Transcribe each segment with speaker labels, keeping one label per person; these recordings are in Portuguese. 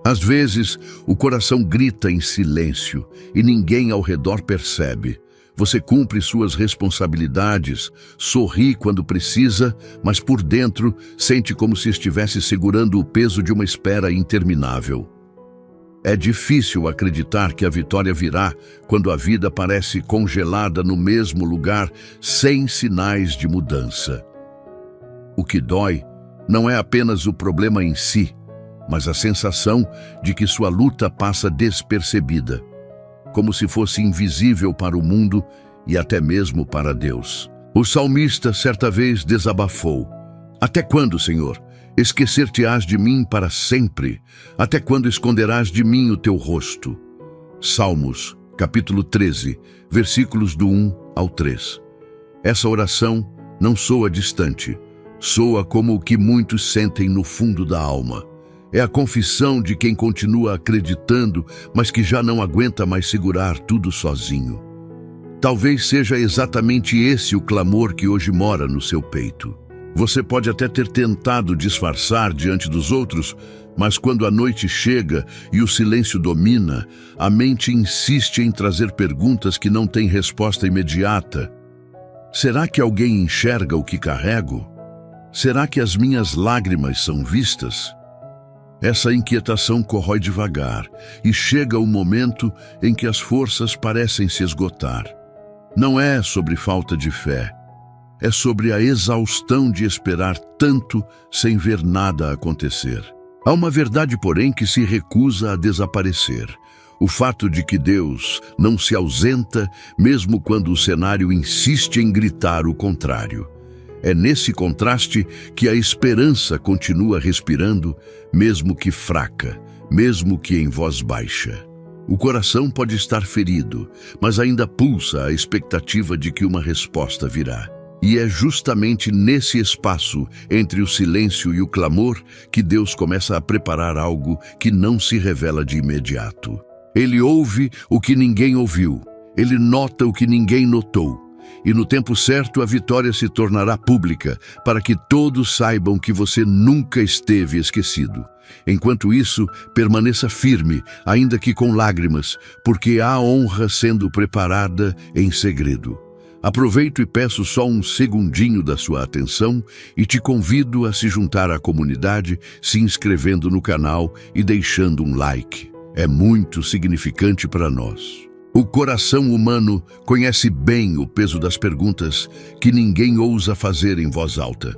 Speaker 1: Às vezes, o coração grita em silêncio e ninguém ao redor percebe. Você cumpre suas responsabilidades, sorri quando precisa, mas por dentro sente como se estivesse segurando o peso de uma espera interminável. É difícil acreditar que a vitória virá quando a vida parece congelada no mesmo lugar, sem sinais de mudança. O que dói não é apenas o problema em si, mas a sensação de que sua luta passa despercebida, como se fosse invisível para o mundo e até mesmo para Deus. O salmista certa vez desabafou: "Até quando, Senhor? Esquecer-te-ás de mim para sempre? Até quando esconderás de mim o teu rosto?" Salmos, capítulo 13, versículos do 1 ao 3. Essa oração não soa distante, soa como o que muitos sentem no fundo da alma. É a confissão de quem continua acreditando, mas que já não aguenta mais segurar tudo sozinho. Talvez seja exatamente esse o clamor que hoje mora no seu peito. Você pode até ter tentado disfarçar diante dos outros, mas quando a noite chega e o silêncio domina, a mente insiste em trazer perguntas que não têm resposta imediata. Será que alguém enxerga o que carrego? Será que as minhas lágrimas são vistas? Essa inquietação corrói devagar e chega o momento em que as forças parecem se esgotar. Não é sobre falta de fé. É sobre a exaustão de esperar tanto sem ver nada acontecer. Há uma verdade, porém, que se recusa a desaparecer. O fato de que Deus não se ausenta, mesmo quando o cenário insiste em gritar o contrário. É nesse contraste que a esperança continua respirando, mesmo que fraca, mesmo que em voz baixa. O coração pode estar ferido, mas ainda pulsa a expectativa de que uma resposta virá. E é justamente nesse espaço, entre o silêncio e o clamor, que Deus começa a preparar algo que não se revela de imediato. Ele ouve o que ninguém ouviu, ele nota o que ninguém notou. E no tempo certo a vitória se tornará pública, para que todos saibam que você nunca esteve esquecido. Enquanto isso, permaneça firme, ainda que com lágrimas, porque há honra sendo preparada em segredo. Aproveito e peço só um segundinho da sua atenção e te convido a se juntar à comunidade, se inscrevendo no canal e deixando um like. É muito significante para nós. O coração humano conhece bem o peso das perguntas que ninguém ousa fazer em voz alta.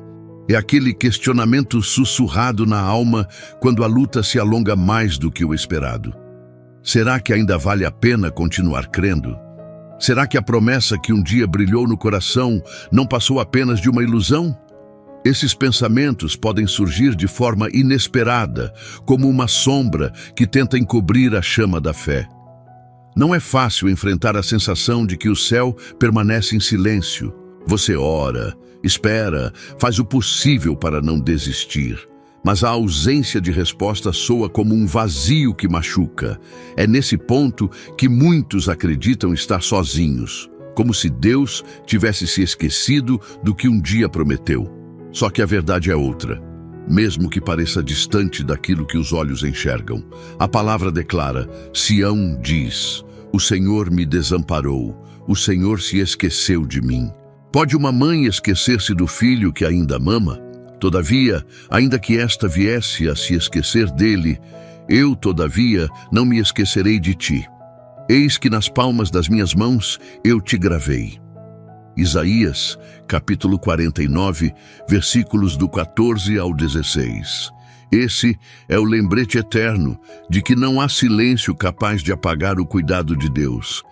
Speaker 1: É aquele questionamento sussurrado na alma quando a luta se alonga mais do que o esperado. Será que ainda vale a pena continuar crendo? Será que a promessa que um dia brilhou no coração não passou apenas de uma ilusão? Esses pensamentos podem surgir de forma inesperada, como uma sombra que tenta encobrir a chama da fé. Não é fácil enfrentar a sensação de que o céu permanece em silêncio. Você ora, espera, faz o possível para não desistir. Mas a ausência de resposta soa como um vazio que machuca. É nesse ponto que muitos acreditam estar sozinhos, como se Deus tivesse se esquecido do que um dia prometeu. Só que a verdade é outra. Mesmo que pareça distante daquilo que os olhos enxergam, a palavra declara: Sião diz, o Senhor me desamparou, o Senhor se esqueceu de mim. Pode uma mãe esquecer-se do filho que ainda mama? Todavia, ainda que esta viesse a se esquecer dele, eu, todavia, não me esquecerei de ti. Eis que nas palmas das minhas mãos eu te gravei. Isaías, capítulo 49, versículos do 14 ao 16. Esse é o lembrete eterno de que não há silêncio capaz de apagar o cuidado de Deus.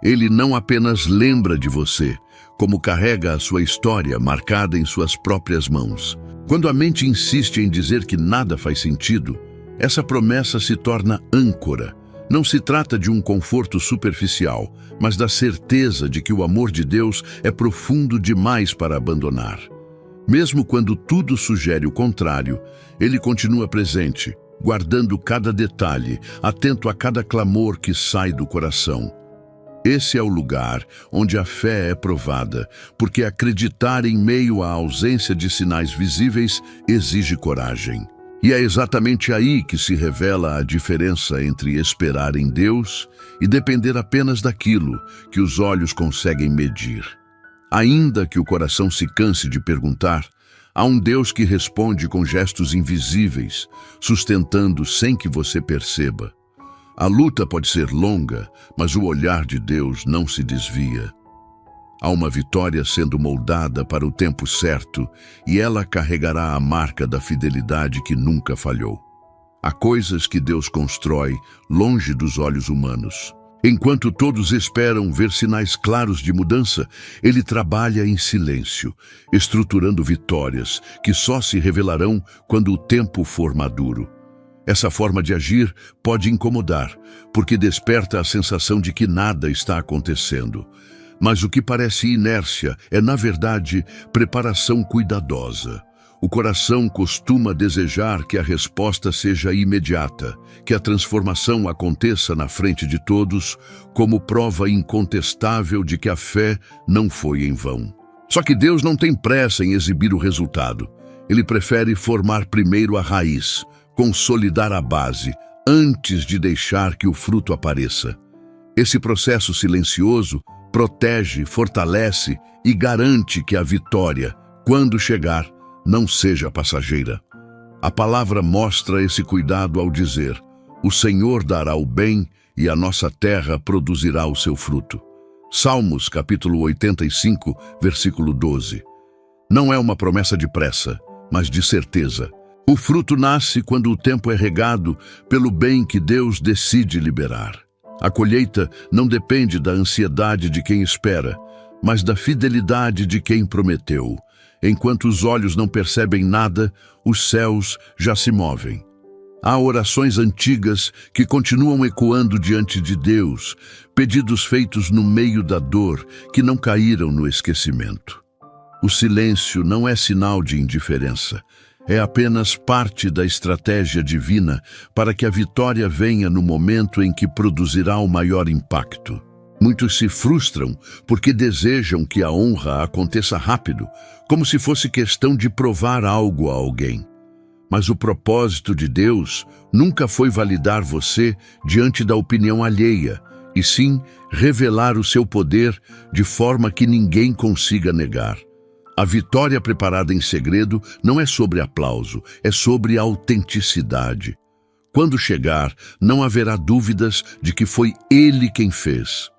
Speaker 1: Ele não apenas lembra de você, como carrega a sua história marcada em suas próprias mãos. Quando a mente insiste em dizer que nada faz sentido, essa promessa se torna âncora. Não se trata de um conforto superficial, mas da certeza de que o amor de Deus é profundo demais para abandonar. Mesmo quando tudo sugere o contrário, Ele continua presente, guardando cada detalhe, atento a cada clamor que sai do coração. Esse é o lugar onde a fé é provada, porque acreditar em meio à ausência de sinais visíveis exige coragem. E é exatamente aí que se revela a diferença entre esperar em Deus e depender apenas daquilo que os olhos conseguem medir. Ainda que o coração se canse de perguntar, há um Deus que responde com gestos invisíveis, sustentando sem que você perceba. A luta pode ser longa, mas o olhar de Deus não se desvia. Há uma vitória sendo moldada para o tempo certo e ela carregará a marca da fidelidade que nunca falhou. Há coisas que Deus constrói longe dos olhos humanos. Enquanto todos esperam ver sinais claros de mudança, Ele trabalha em silêncio, estruturando vitórias que só se revelarão quando o tempo for maduro. Essa forma de agir pode incomodar, porque desperta a sensação de que nada está acontecendo. Mas o que parece inércia é, na verdade, preparação cuidadosa. O coração costuma desejar que a resposta seja imediata, que a transformação aconteça na frente de todos, como prova incontestável de que a fé não foi em vão. Só que Deus não tem pressa em exibir o resultado. Ele prefere formar primeiro a raiz, consolidar a base, antes de deixar que o fruto apareça. Esse processo silencioso protege, fortalece e garante que a vitória, quando chegar, não seja passageira. A palavra mostra esse cuidado ao dizer: o Senhor dará o bem e a nossa terra produzirá o seu fruto. Salmos, capítulo 85, versículo 12. Não é uma promessa de pressa, mas de certeza. O fruto nasce quando o tempo é regado pelo bem que Deus decide liberar. A colheita não depende da ansiedade de quem espera, mas da fidelidade de quem prometeu. Enquanto os olhos não percebem nada, os céus já se movem. Há orações antigas que continuam ecoando diante de Deus, pedidos feitos no meio da dor que não caíram no esquecimento. O silêncio não é sinal de indiferença. É apenas parte da estratégia divina para que a vitória venha no momento em que produzirá o maior impacto. Muitos se frustram porque desejam que a honra aconteça rápido, como se fosse questão de provar algo a alguém. Mas o propósito de Deus nunca foi validar você diante da opinião alheia, e sim revelar o seu poder de forma que ninguém consiga negar. A vitória preparada em segredo não é sobre aplauso, é sobre autenticidade. Quando chegar, não haverá dúvidas de que foi Ele quem fez.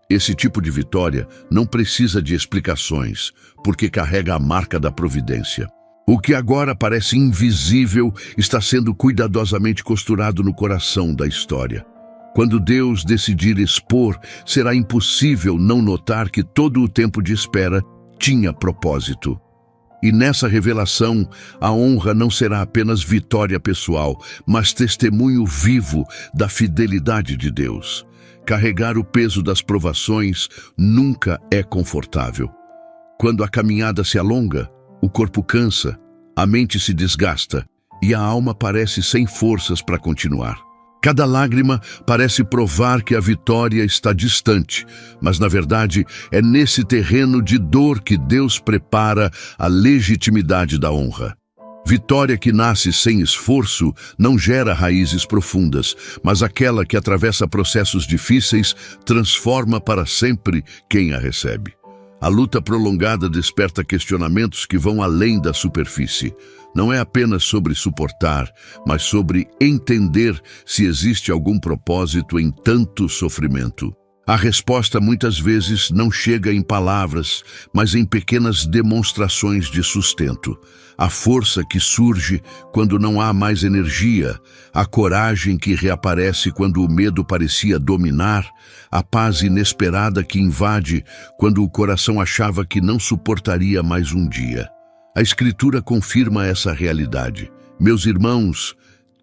Speaker 1: Esse tipo de vitória não precisa de explicações, porque carrega a marca da providência. O que agora parece invisível está sendo cuidadosamente costurado no coração da história. Quando Deus decidir expor, será impossível não notar que todo o tempo de espera tinha propósito. E nessa revelação, a honra não será apenas vitória pessoal, mas testemunho vivo da fidelidade de Deus. Carregar o peso das provações nunca é confortável. Quando a caminhada se alonga, o corpo cansa, a mente se desgasta e a alma parece sem forças para continuar. Cada lágrima parece provar que a vitória está distante, mas na verdade é nesse terreno de dor que Deus prepara a legitimidade da honra. Vitória que nasce sem esforço não gera raízes profundas, mas aquela que atravessa processos difíceis transforma para sempre quem a recebe. A luta prolongada desperta questionamentos que vão além da superfície. Não é apenas sobre suportar, mas sobre entender se existe algum propósito em tanto sofrimento. A resposta muitas vezes não chega em palavras, mas em pequenas demonstrações de sustento. A força que surge quando não há mais energia, a coragem que reaparece quando o medo parecia dominar, a paz inesperada que invade quando o coração achava que não suportaria mais um dia. A Escritura confirma essa realidade. Meus irmãos,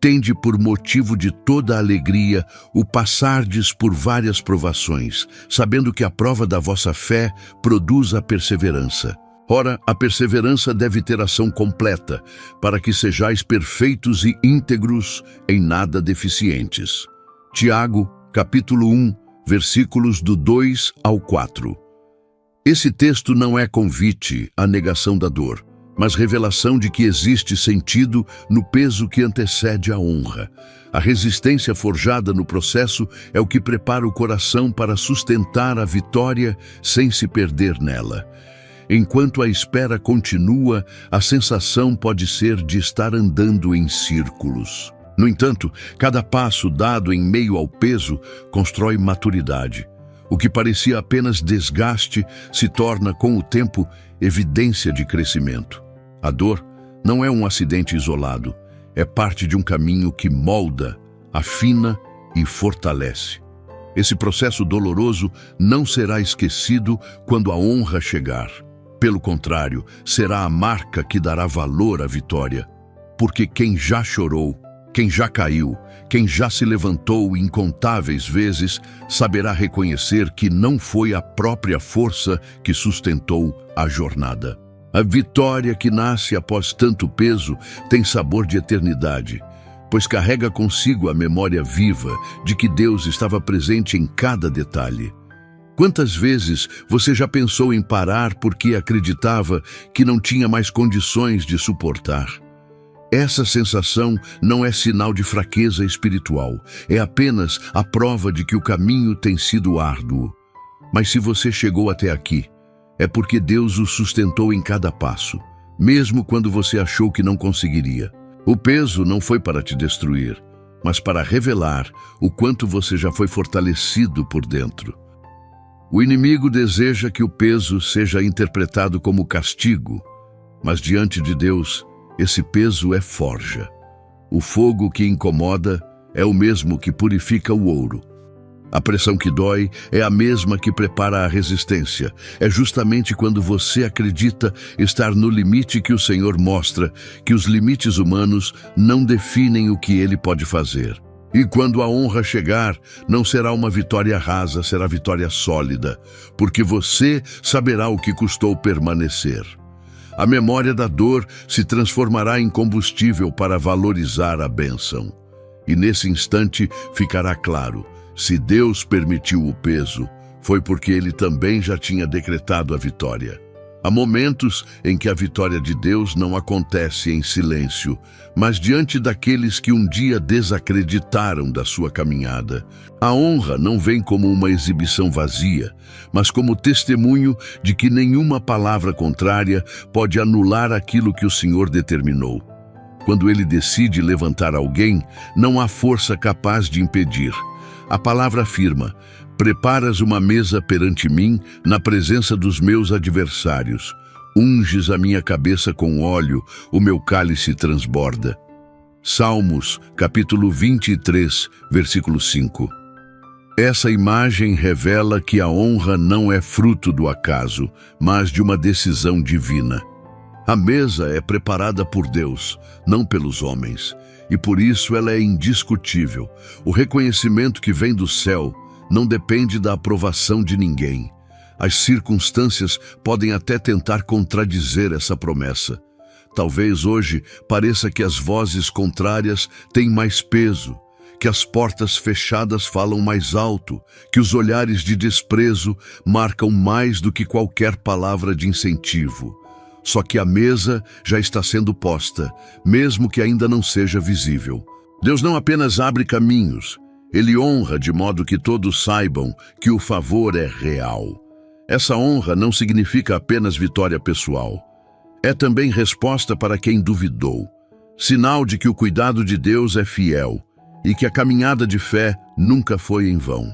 Speaker 1: tende por motivo de toda alegria o passardes por várias provações, sabendo que a prova da vossa fé produz a perseverança. Ora, a perseverança deve ter ação completa, para que sejais perfeitos e íntegros, em nada deficientes. Tiago, capítulo 1, versículos do 2 ao 4. Esse texto não é convite à negação da dor, mas revelação de que existe sentido no peso que antecede a honra. A resistência forjada no processo é o que prepara o coração para sustentar a vitória sem se perder nela. Enquanto a espera continua, a sensação pode ser de estar andando em círculos. No entanto, cada passo dado em meio ao peso constrói maturidade. O que parecia apenas desgaste se torna, com o tempo, evidência de crescimento. A dor não é um acidente isolado, é parte de um caminho que molda, afina e fortalece. Esse processo doloroso não será esquecido quando a honra chegar. Pelo contrário, será a marca que dará valor à vitória. Porque quem já chorou, quem já caiu, quem já se levantou incontáveis vezes, saberá reconhecer que não foi a própria força que sustentou a jornada. A vitória que nasce após tanto peso tem sabor de eternidade, pois carrega consigo a memória viva de que Deus estava presente em cada detalhe. Quantas vezes você já pensou em parar porque acreditava que não tinha mais condições de suportar? Essa sensação não é sinal de fraqueza espiritual, é apenas a prova de que o caminho tem sido árduo. Mas se você chegou até aqui, é porque Deus o sustentou em cada passo, mesmo quando você achou que não conseguiria. O peso não foi para te destruir, mas para revelar o quanto você já foi fortalecido por dentro. O inimigo deseja que o peso seja interpretado como castigo, mas diante de Deus, esse peso é forja. O fogo que incomoda é o mesmo que purifica o ouro. A pressão que dói é a mesma que prepara a resistência. É justamente quando você acredita estar no limite que o Senhor mostra que os limites humanos não definem o que Ele pode fazer. E quando a honra chegar, não será uma vitória rasa, será vitória sólida, porque você saberá o que custou permanecer. A memória da dor se transformará em combustível para valorizar a bênção. E nesse instante ficará claro: se Deus permitiu o peso, foi porque Ele também já tinha decretado a vitória. Há momentos em que a vitória de Deus não acontece em silêncio, mas diante daqueles que um dia desacreditaram da sua caminhada. A honra não vem como uma exibição vazia, mas como testemunho de que nenhuma palavra contrária pode anular aquilo que o Senhor determinou. Quando Ele decide levantar alguém, não há força capaz de impedir. A palavra afirma: preparas uma mesa perante mim na presença dos meus adversários. Unges a minha cabeça com óleo, o meu cálice transborda. Salmos, capítulo 23, versículo 5. Essa imagem revela que a honra não é fruto do acaso, mas de uma decisão divina. A mesa é preparada por Deus, não pelos homens, e por isso ela é indiscutível. O reconhecimento que vem do céu não depende da aprovação de ninguém. As circunstâncias podem até tentar contradizer essa promessa. Talvez hoje pareça que as vozes contrárias têm mais peso, que as portas fechadas falam mais alto, que os olhares de desprezo marcam mais do que qualquer palavra de incentivo. Só que a mesa já está sendo posta, mesmo que ainda não seja visível. Deus não apenas abre caminhos, Ele honra de modo que todos saibam que o favor é real. Essa honra não significa apenas vitória pessoal. É também resposta para quem duvidou, sinal de que o cuidado de Deus é fiel e que a caminhada de fé nunca foi em vão.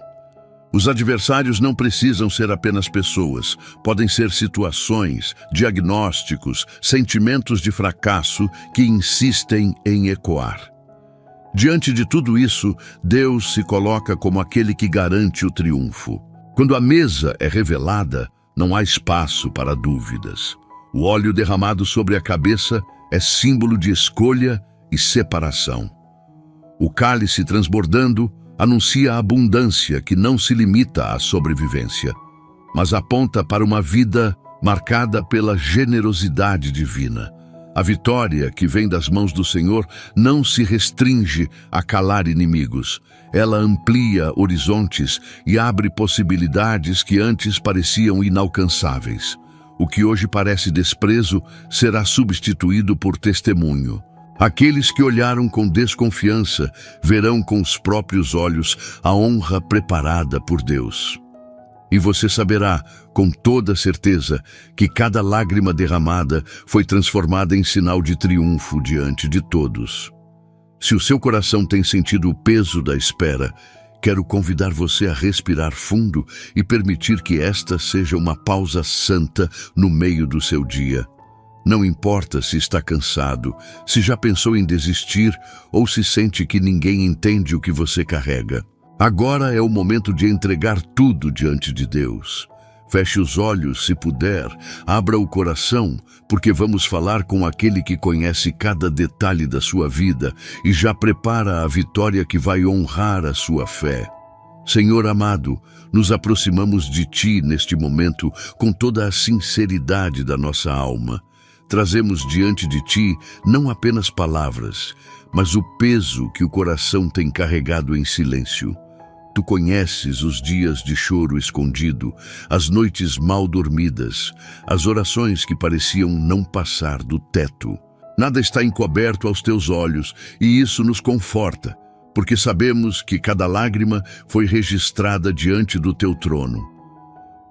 Speaker 1: Os adversários não precisam ser apenas pessoas, podem ser situações, diagnósticos, sentimentos de fracasso que insistem em ecoar. Diante de tudo isso, Deus se coloca como aquele que garante o triunfo. Quando a mesa é revelada, não há espaço para dúvidas. O óleo derramado sobre a cabeça é símbolo de escolha e separação. O cálice transbordando anuncia a abundância que não se limita à sobrevivência, mas aponta para uma vida marcada pela generosidade divina. A vitória que vem das mãos do Senhor não se restringe a calar inimigos. Ela amplia horizontes e abre possibilidades que antes pareciam inalcançáveis. O que hoje parece desprezo será substituído por testemunho. Aqueles que olharam com desconfiança verão com os próprios olhos a honra preparada por Deus. E você saberá, com toda certeza, que cada lágrima derramada foi transformada em sinal de triunfo diante de todos. Se o seu coração tem sentido o peso da espera, quero convidar você a respirar fundo e permitir que esta seja uma pausa santa no meio do seu dia. Não importa se está cansado, se já pensou em desistir ou se sente que ninguém entende o que você carrega. Agora é o momento de entregar tudo diante de Deus. Feche os olhos se puder, abra o coração, porque vamos falar com aquele que conhece cada detalhe da sua vida e já prepara a vitória que vai honrar a sua fé. Senhor amado, nos aproximamos de Ti neste momento com toda a sinceridade da nossa alma. Trazemos diante de Ti não apenas palavras, mas o peso que o coração tem carregado em silêncio. Tu conheces os dias de choro escondido, as noites mal dormidas, as orações que pareciam não passar do teto. Nada está encoberto aos teus olhos, e isso nos conforta, porque sabemos que cada lágrima foi registrada diante do teu trono.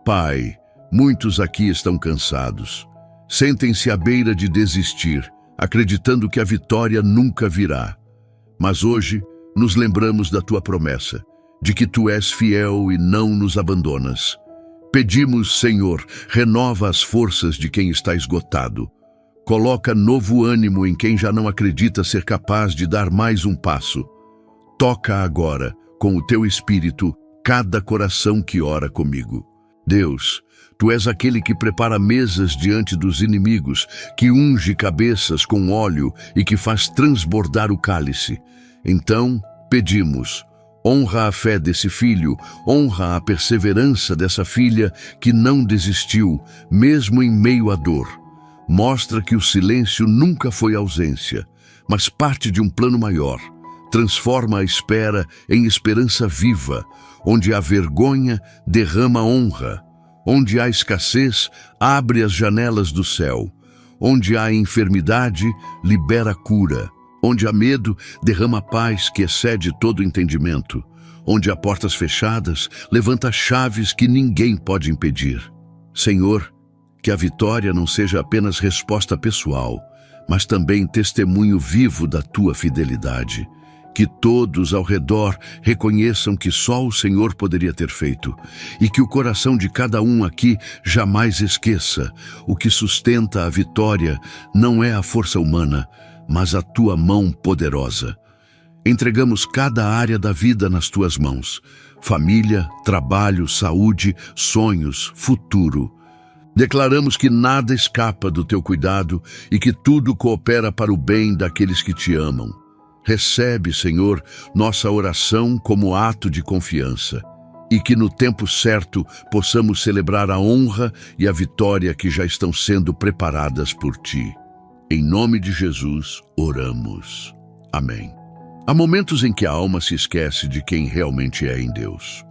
Speaker 1: Pai, muitos aqui estão cansados. Sentem-se à beira de desistir, acreditando que a vitória nunca virá. Mas hoje nos lembramos da tua promessa, de que tu és fiel e não nos abandonas. Pedimos, Senhor, renova as forças de quem está esgotado. Coloca novo ânimo em quem já não acredita ser capaz de dar mais um passo. Toca agora, com o teu Espírito, cada coração que ora comigo. Deus, Tu és aquele que prepara mesas diante dos inimigos, que unge cabeças com óleo e que faz transbordar o cálice. Então, pedimos, honra a fé desse filho, honra a perseverança dessa filha que não desistiu, mesmo em meio à dor. Mostra que o silêncio nunca foi ausência, mas parte de um plano maior. Transforma a espera em esperança viva, onde há vergonha, derrama honra. Onde há escassez, abre as janelas do céu. Onde há enfermidade, libera cura. Onde há medo, derrama paz que excede todo entendimento. Onde há portas fechadas, levanta chaves que ninguém pode impedir. Senhor, que a vitória não seja apenas resposta pessoal, mas também testemunho vivo da tua fidelidade. Que todos ao redor reconheçam que só o Senhor poderia ter feito, e que o coração de cada um aqui jamais esqueça: o que sustenta a vitória não é a força humana, mas a tua mão poderosa. Entregamos cada área da vida nas tuas mãos: família, trabalho, saúde, sonhos, futuro. Declaramos que nada escapa do teu cuidado e que tudo coopera para o bem daqueles que te amam. Recebe, Senhor, nossa oração como ato de confiança, e que no tempo certo possamos celebrar a honra e a vitória que já estão sendo preparadas por Ti. Em nome de Jesus, oramos. Amém. Há momentos em que a alma se esquece de quem realmente é em Deus.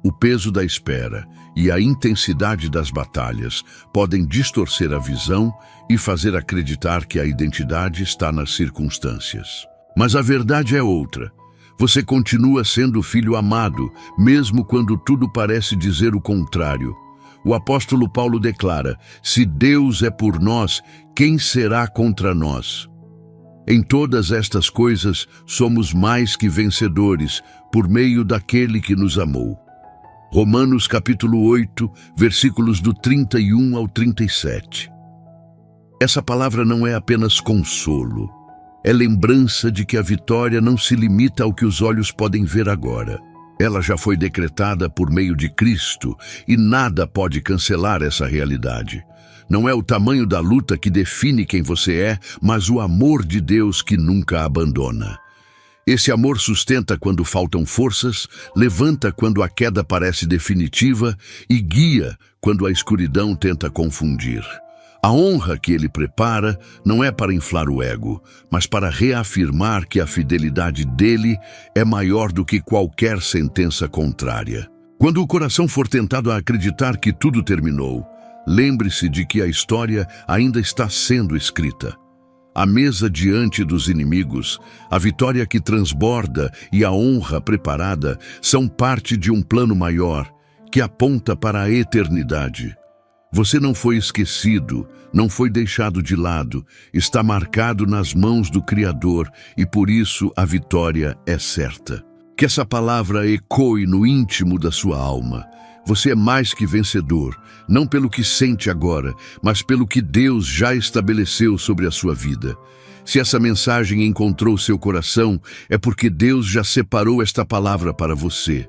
Speaker 1: O peso da espera e a intensidade das batalhas podem distorcer a visão e fazer acreditar que a identidade está nas circunstâncias. Mas a verdade é outra. Você continua sendo filho amado, mesmo quando tudo parece dizer o contrário. O apóstolo Paulo declara: se Deus é por nós, quem será contra nós? Em todas estas coisas, somos mais que vencedores, por meio daquele que nos amou. Romanos capítulo 8, versículos do 31 ao 37. Essa palavra não é apenas consolo. É lembrança de que a vitória não se limita ao que os olhos podem ver agora. Ela já foi decretada por meio de Cristo e nada pode cancelar essa realidade. Não é o tamanho da luta que define quem você é, mas o amor de Deus que nunca abandona. Esse amor sustenta quando faltam forças, levanta quando a queda parece definitiva e guia quando a escuridão tenta confundir. A honra que ele prepara não é para inflar o ego, mas para reafirmar que a fidelidade dele é maior do que qualquer sentença contrária. Quando o coração for tentado a acreditar que tudo terminou, lembre-se de que a história ainda está sendo escrita. A mesa diante dos inimigos, a vitória que transborda e a honra preparada são parte de um plano maior que aponta para a eternidade. Você não foi esquecido, não foi deixado de lado, está marcado nas mãos do Criador e por isso a vitória é certa. Que essa palavra ecoe no íntimo da sua alma. Você é mais que vencedor, não pelo que sente agora, mas pelo que Deus já estabeleceu sobre a sua vida. Se essa mensagem encontrou seu coração, é porque Deus já separou esta palavra para você.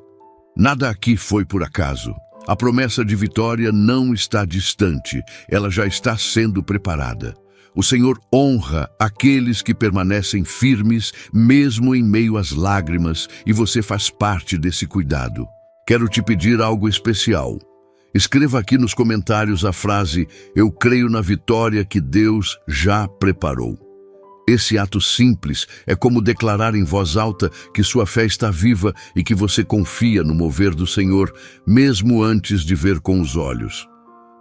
Speaker 1: Nada aqui foi por acaso. A promessa de vitória não está distante, ela já está sendo preparada. O Senhor honra aqueles que permanecem firmes, mesmo em meio às lágrimas, e você faz parte desse cuidado. Quero te pedir algo especial. Escreva aqui nos comentários a frase "Eu creio na vitória que Deus já preparou". Esse ato simples é como declarar em voz alta que sua fé está viva e que você confia no mover do Senhor, mesmo antes de ver com os olhos.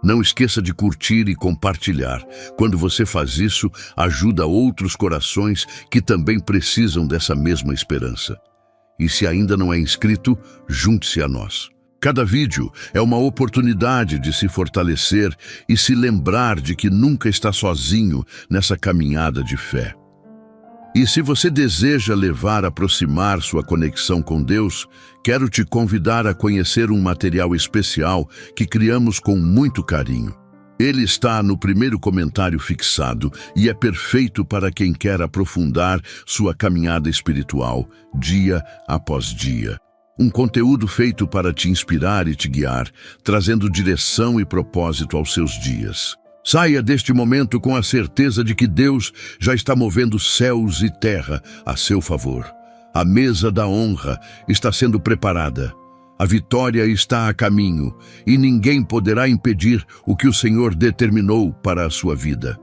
Speaker 1: Não esqueça de curtir e compartilhar. Quando você faz isso, ajuda outros corações que também precisam dessa mesma esperança. E se ainda não é inscrito, junte-se a nós. Cada vídeo é uma oportunidade de se fortalecer e se lembrar de que nunca está sozinho nessa caminhada de fé. E se você deseja aproximar sua conexão com Deus, quero te convidar a conhecer um material especial que criamos com muito carinho. Ele está no primeiro comentário fixado e é perfeito para quem quer aprofundar sua caminhada espiritual, dia após dia. Um conteúdo feito para te inspirar e te guiar, trazendo direção e propósito aos seus dias. Saia deste momento com a certeza de que Deus já está movendo céus e terra a seu favor. A mesa da honra está sendo preparada. A vitória está a caminho e ninguém poderá impedir o que o Senhor determinou para a sua vida.